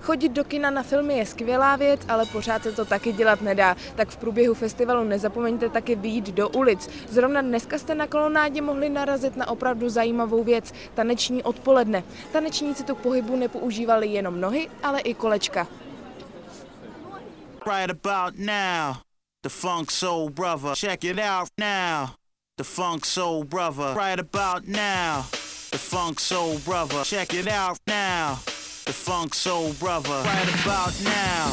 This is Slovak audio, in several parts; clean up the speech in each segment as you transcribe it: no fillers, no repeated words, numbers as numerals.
Chodit do kina na filmy je skvělá věc, ale pořád se to taky dělat nedá. Tak v průběhu festivalu nezapomeňte taky vyjít do ulic. Zrovna dneska jste na kolonádě mohli narazit na opravdu zajímavou věc, taneční odpoledne. Tanečníci tu k pohybu nepoužívali jenom nohy, ale i kolečka. Right about now, the Funk Soul Brother. Check it out now, the Funk Soul Brother. Right about now, the Funk Soul Brother. Check it out now, the Funk Soul Brother. Right about now,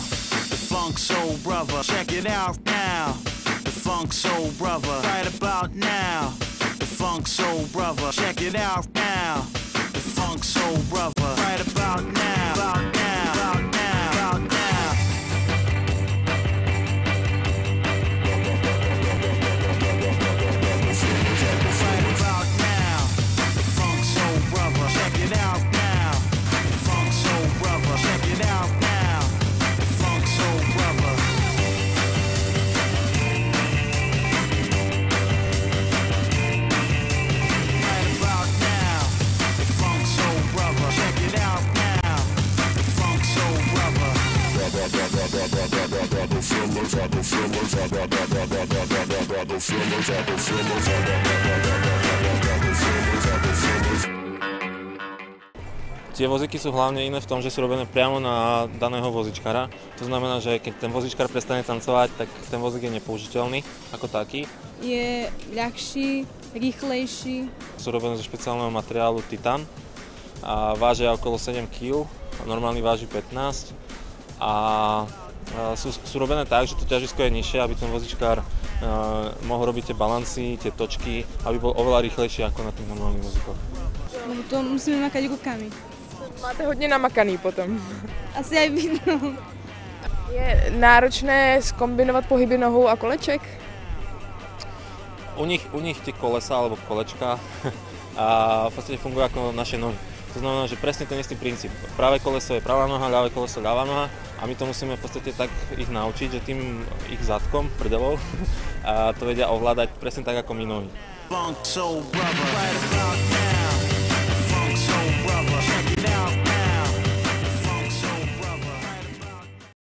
the Funk Soul Brother. Check it out now, the Funk Soul Brother. Right about now, the Funk Soul Brother. Check it out now, the Funk Soul Brother. Right about now, about now, about now, about now. Tie vozíky sú hlavne iné v tom, že sú robené priamo na daného vozičkára. To znamená, že keď ten vozičkár prestane tancovať, tak ten vozík je nepoužiteľný ako taký. Je ľahší, rýchlejší. Sú robené zo špeciálneho materiálu titán a vážia okolo 7 kg, normálny váži 15 a sú robené tak, že to ťažisko je nižšie, aby ten vozičkár mohol robiť tie balancy, tie točky, aby bol oveľa rýchlejší ako na tých normálnych vozíkoch. Lebo to musíme makať rukami. Máte hodně namakaný potom. Asi aj vidno. Je náročné zkombinovat pohyby nohou a koleček? U nich tie kolesa alebo kolečka a v podstate fungujú ako naše nohy. To znamená, že presne ten istý princíp. Pravé koleso je pravá noha, ľavé koleso ľavá noha a my to musíme v podstate tak ich naučiť, že tým ich zadkom, prdelou, to vedia ovládať presne tak ako my nohy. Funk Soul Brother. Right about now.